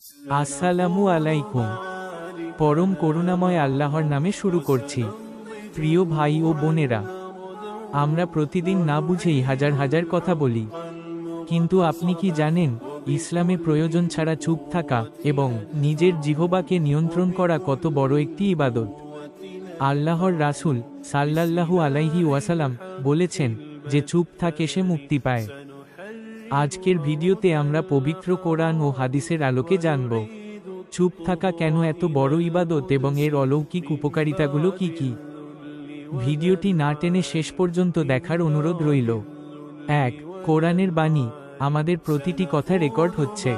আসসালামু আলাইকুম। পরম করুণাময় আল্লাহর নামে শুরু করছি। প্রিয় ভাই ও বোনেরা, আমরা প্রতিদিন না বুঝেই হাজার হাজার কথা বলি, কিন্তু আপনি কি জানেন, ইসলামে প্রয়োজন ছাড়া চুপ থাকা এবং নিজের জিহ্বাকে নিয়ন্ত্রণ করা কত বড় একটি ইবাদত। আল্লাহর রাসূল সাল্লাল্লাহু আলাইহি ওয়াসাল্লাম বলেছেন, যে চুপ থাকে সে মুক্তি পায়। আজকের ভিডিওতে আমরা পবিত্র কোরআন ও হাদিসের আলোকে জানব, চুপ থাকা কেন এত বড় ইবাদত এবং এর অলৌকিক উপকারিতাগুলো কি কি। ভিডিওটি না টেনে শেষ পর্যন্ত দেখার অনুরোধ রইল। 1. কোরআনের বাণী। আমাদের প্রতিটি কথা রেকর্ড হচ্ছে।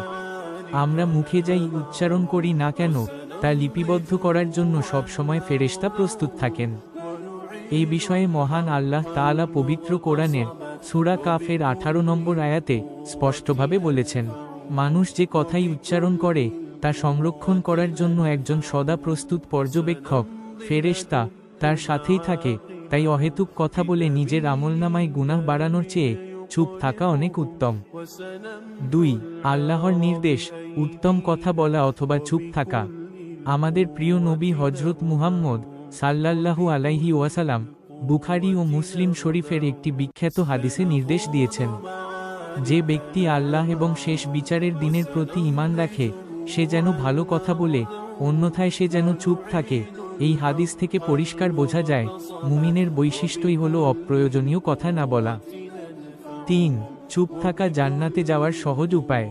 আমরা মুখে যাই উচ্চারণ করি না কেন, তা লিপিবদ্ধ করার জন্য সবসময় ফেরেশতা প্রস্তুত থাকেন। এই বিষয়ে মহান আল্লাহ তাআলা পবিত্র কোরআনের সূরা কাফের 18 নম্বর আয়াতে স্পষ্টভাবে বলেছেন, মানুষ যে কথাই উচ্চারণ করে তা সংরক্ষণ করার জন্য একজন সদা প্রস্তুত পর্যবেক্ষক ফেরেশতা তার সাথেই থাকে। তাই অহেতুক কথা বলে নিজের আমলনামায় গুনাহ বাড়ানোর চেয়ে চুপ থাকা অনেক উত্তম। 2. আল্লাহর নির্দেশ, উত্তম কথা বলা অথবা চুপ থাকা। আমাদের প্রিয় নবী হযরত মুহাম্মদ সাল্লাল্লাহু আলাইহি ওয়াসাল্লাম বুখারী ও মুসলিম শরীফের একটি বিখ্যাত হাদিসে নির্দেশ দিয়েছেন, যে ব্যক্তি আল্লাহ এবং শেষ বিচারের দিনের প্রতি ঈমান রাখে সে যেন ভালো কথা বলে, অন্যথায় সে যেন চুপ থাকে। এই হাদিস থেকে পরিষ্কার বোঝা যায়, মুমিনের বৈশিষ্ট্যই হলো অপ্রয়োজনীয় কথা না বলা। 3. চুপ থাকা জান্নাতে যাওয়ার সহজ উপায়।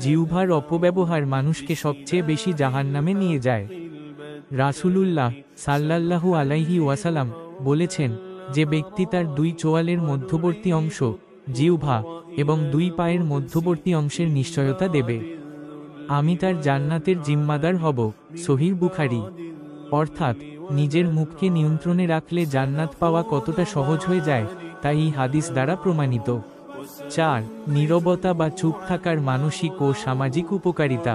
জিহ্বার অপব্যবহার মানুষকে সবচেয়ে বেশি জাহান্নামে নিয়ে যায়। রাসূলুল্লাহ সাল্লাল্লাহু আলাইহি ওয়াসাল্লাম বলেছেন, যে ব্যক্তি তার 2 চোয়ালের মধ্যবর্তী অংশ জিহ্বা এবং 2 পায়ের মধ্যবর্তী অংশের নিশ্চয়তা দেবে, আমি তার জান্নাতের জিম্মাদার হব। সহিহ বুখারী। অর্থাৎ নিজের মুখকে নিয়ন্ত্রণে রাখলে জান্নাত পাওয়া কতটা সহজ হয়ে যায় তা এই হাদিস দ্বারা প্রমাণিত। 4. নীরবতা বা চুপ থাকার মানসিক ও সামাজিক উপকারিতা।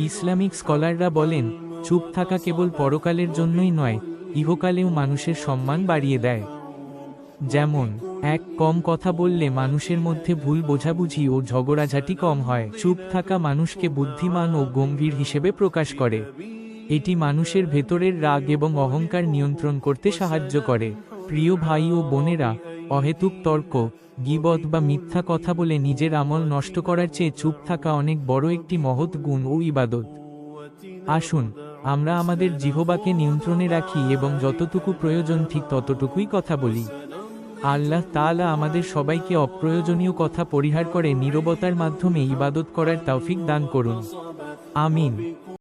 ইসলামিক স্কলাররা বলেন, চুপ থাকা কেবল পরকালের জন্যই নয়, ইহকালেও মানুষের সম্মান বাড়িয়ে দেয়। যেমন 1. কম কথা বললে মানুষের মধ্যে ভুল বোঝাবুঝি ও ঝগড়াঝাটি কম হয়। চুপ থাকা মানুষকে বুদ্ধিমান ও গম্ভীর হিসেবে প্রকাশ করে। এটি মানুষের ভেতরের রাগ এবং অহংকার নিয়ন্ত্রণ করতে সাহায্য করে। প্রিয় ভাই ও বোনেরা, অহেতুক তর্ক, গীবত বা মিথ্যা কথা বলে নিজের আমল নষ্ট করার চেয়ে চুপ থাকা অনেক বড় একটি মহৎ গুণ ও ইবাদত। আসুন আমরা আমাদের জিহ্বাকে নিয়ন্ত্রণে রাখি এবং যতটুকু প্রয়োজন ঠিক ততটুকুই কথা বলি। আল্লাহ তাআলা আমাদের সবাইকে অপ্রয়োজনীয় কথা পরিহার করে নীরবতার মাধ্যমে ইবাদত করার তৌফিক দান করুন। আমিন।